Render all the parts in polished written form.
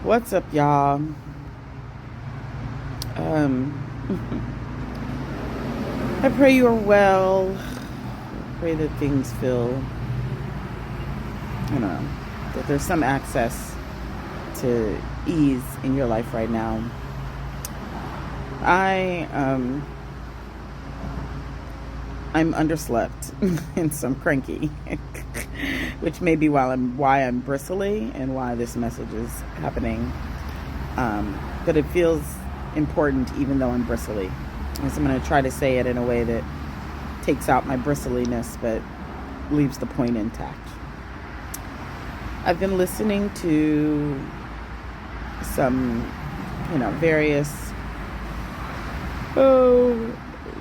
What's up, y'all? Um, I pray you are well. I pray that things feel, that there's some access to ease in your life right now. I'm underslept and so I'm cranky, which may be why I'm bristly and why this message is happening. But it feels important even though I'm bristly. And so I'm going to try to say it in a way that takes out my bristliness but leaves the point intact. I've been listening to some, various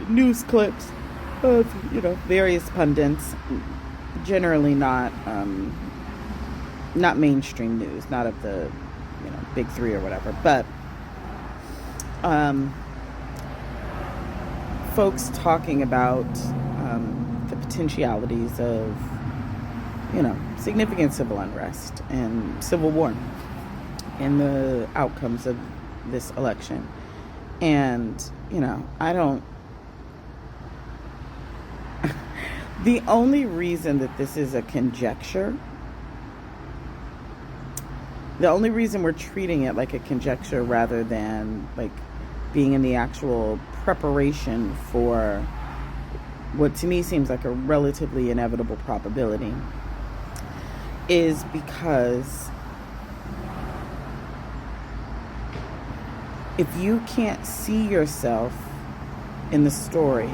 news clips of, various pundits, generally not mainstream news, not of the, big three or whatever, but folks talking about the potentialities of, significant civil unrest and civil war and the outcomes of this election. And, the only reason that this is a conjecture, the only reason we're treating it like a conjecture rather than like being in the actual preparation for what to me seems like a relatively inevitable probability is because if you can't see yourself in the story,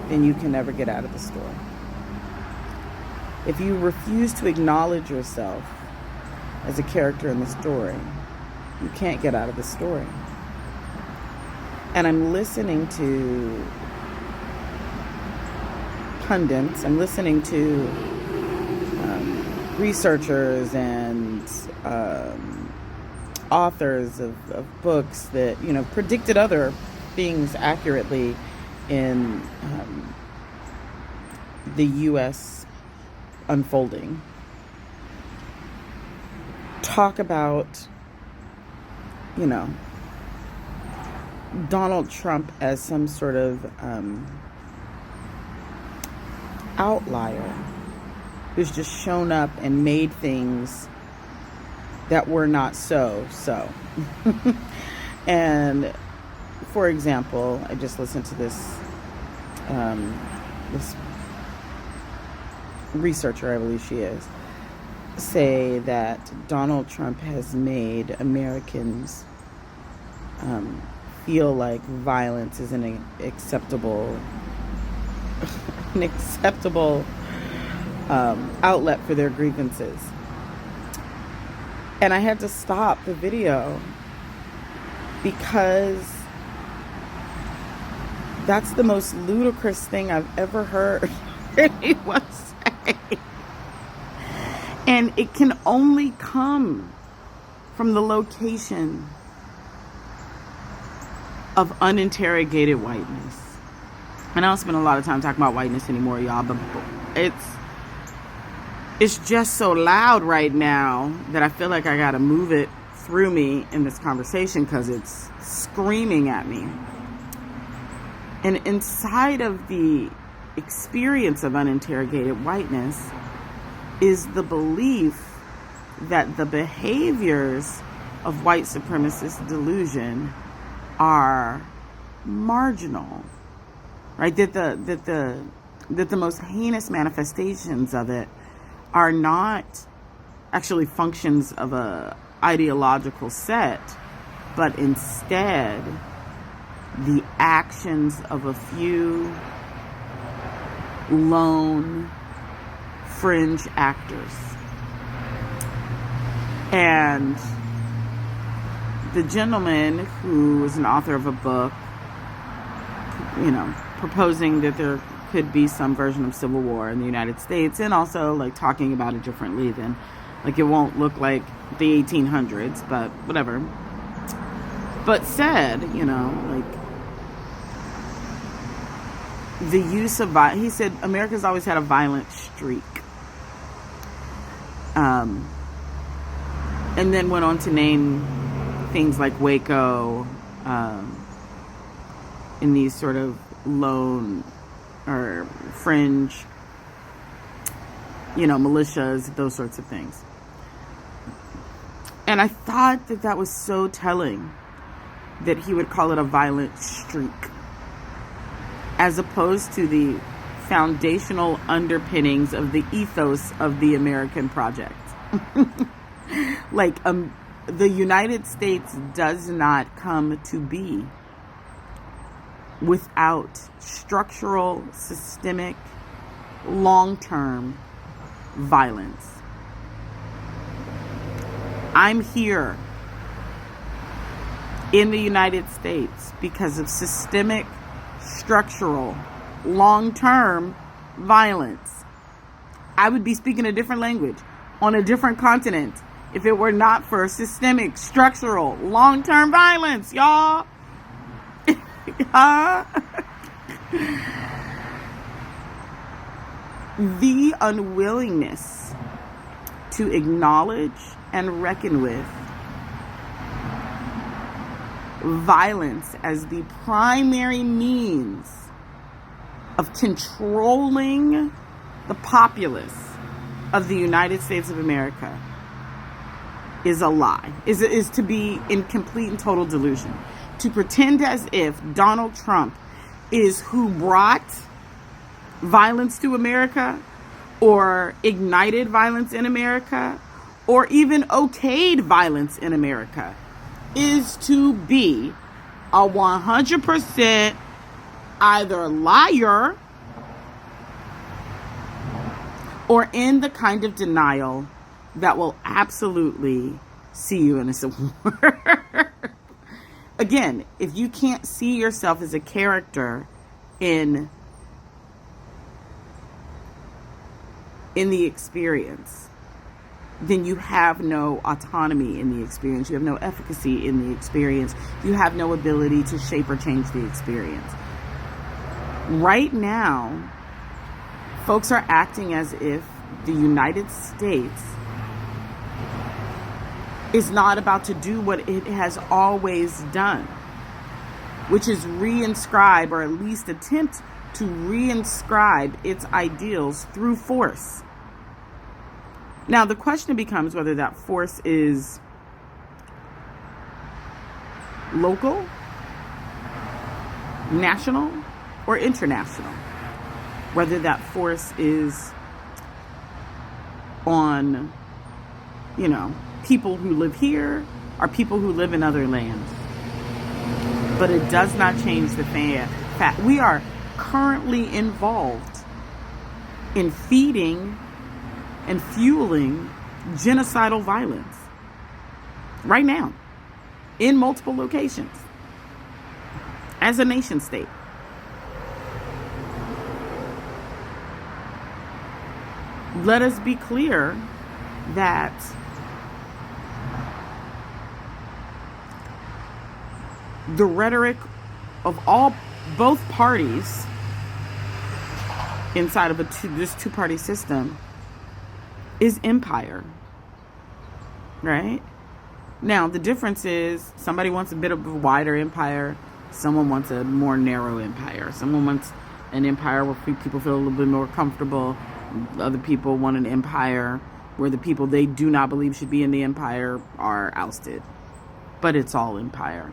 then you can never get out of the story. If you refuse to acknowledge yourself as a character in the story, you can't get out of the story. And I'm listening to pundits, I'm listening to researchers and authors of books that, predicted other things accurately in the U.S. unfolding. Talk about, Donald Trump as some sort of outlier who's just shown up and made things that were not so. And for example, I just listened to this researcher, I believe she is, say that Donald Trump has made Americans feel like violence is an acceptable outlet for their grievances. And I had to stop the video because that's the most ludicrous thing I've ever heard anyone say. And it can only come from the location of uninterrogated whiteness. And I don't spend a lot of time talking about whiteness anymore, y'all, but it's just so loud right now that I feel like I gotta move it through me in this conversation because it's screaming at me. And inside of the experience of uninterrogated whiteness is the belief that the behaviors of white supremacist delusion are marginal, right? That the most heinous manifestations of it are not actually functions of a ideological set, but instead the actions of a few lone fringe actors. And the gentleman who is an author of a book, proposing that there could be some version of civil war in the United States, and also like talking about it differently than, like, it won't look like the 1800s, but whatever. But said, the use of violence, he said America's always had a violent streak. And then went on to name things like Waco, in these sort of lone or fringe, militias, those sorts of things. And I thought that that was so telling that he would call it a violent streak, as opposed to the foundational underpinnings of the ethos of the American project. Like, the United States does not come to be without structural, systemic, long-term violence. I'm here in the United States because of systemic, structural, long-term violence. I would be speaking a different language on a different continent if it were not for systemic, structural, long-term violence, y'all. The unwillingness to acknowledge and reckon with violence as the primary means of controlling the populace of the United States of America is a lie, is to be in complete and total delusion. To pretend as if Donald Trump is who brought violence to America, or ignited violence in America, or even okayed violence in America, is to be a 100% either liar or in the kind of denial that will absolutely see you in a civil war. Again, if you can't see yourself as a character in the experience, then you have no autonomy in the experience. You have no efficacy in the experience. You have no ability to shape or change the experience. Right now, folks are acting as if the United States is not about to do what it has always done, which is reinscribe, or at least attempt to reinscribe, its ideals through force. Now, the question becomes whether that force is local, national, or international. Whether that force is on, people who live here or people who live in other lands. But it does not change the fact we are currently involved in feeding and fueling genocidal violence right now in multiple locations as a nation state. Let us be clear that the rhetoric of both parties inside of this two-party system is empire, right? Now, the difference is somebody wants a bit of a wider empire. Someone wants a more narrow empire. Someone wants an empire where people feel a little bit more comfortable. Other people want an empire where the people they do not believe should be in the empire are ousted. But it's all empire.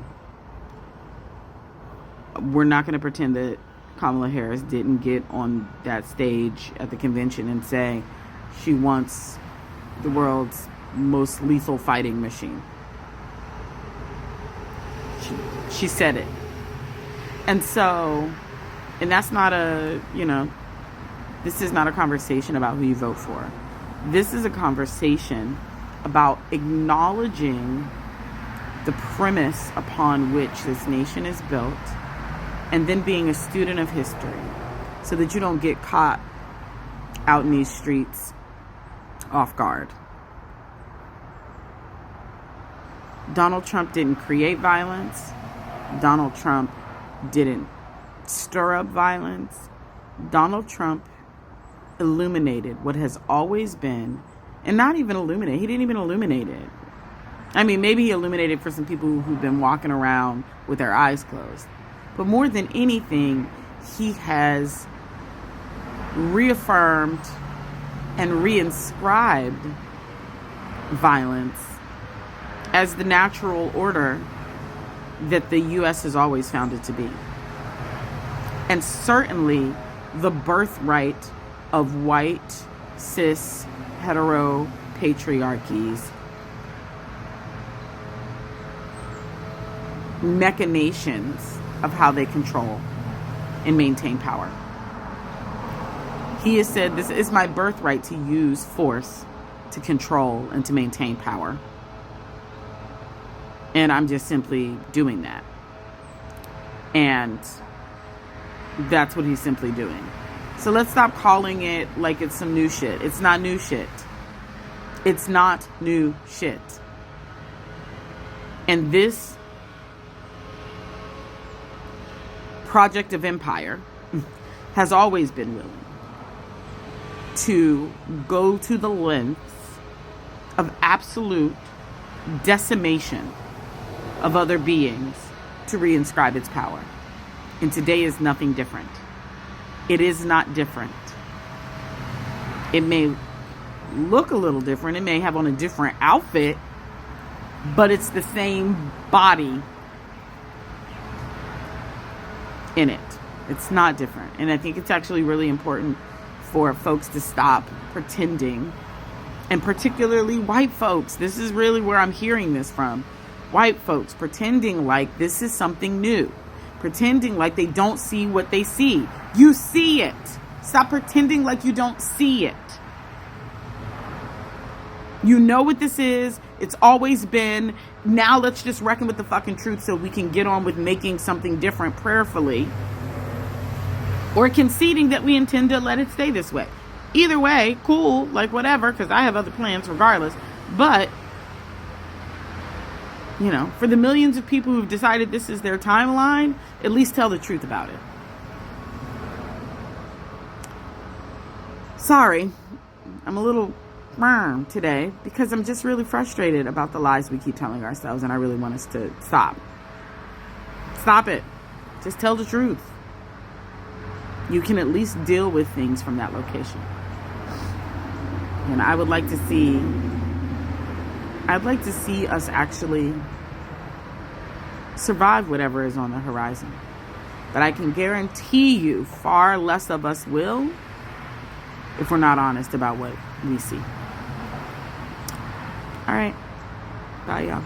We're not going to pretend that Kamala Harris didn't get on that stage at the convention and say she wants the world's most lethal fighting machine. She said it. And so, and that's not this is not a conversation about who you vote for. This is a conversation about acknowledging the premise upon which this nation is built, and then being a student of history so that you don't get caught out in these streets off guard. Donald Trump didn't create violence. Donald Trump didn't stir up violence. Donald Trump illuminated what has always been, and not even illuminate. He didn't even illuminate it. I mean, maybe he illuminated for some people who've been walking around with their eyes closed. But more than anything, he has reaffirmed and reinscribed violence as the natural order that the U.S. has always found it to be. And certainly the birthright of white, cis, hetero patriarchies, machinations of how they control and maintain power. He has said, this is my birthright to use force to control and to maintain power. And I'm just simply doing that. And that's what he's simply doing. So let's stop calling it like it's some new shit. It's not new shit. It's not new shit. And this project of empire has always been willing to go to the lengths of absolute decimation of other beings to reinscribe its power. And today is nothing different. It is not different. It may look a little different. It may have on a different outfit, but it's the same body in it. It's not different. And I think it's actually really important for folks to stop pretending, and particularly white folks. This is really where I'm hearing this from. White folks pretending like this is something new. Pretending like they don't see what they see. You see it. Stop pretending like you don't see it. You know what this is. It's always been. Now let's just reckon with the fucking truth so we can get on with making something different prayerfully. Or conceding that we intend to let it stay this way. Either way, cool, like whatever, because I have other plans regardless. But, you know, for the millions of people who've decided this is their timeline, at least tell the truth about it. Sorry, I'm a little today because I'm just really frustrated about the lies we keep telling ourselves, and I really want us to stop. Stop it. Just tell the truth. You can at least deal with things from that location. And I'd like to see us actually survive whatever is on the horizon. But I can guarantee you far less of us will if we're not honest about what we see. All right. Bye, y'all.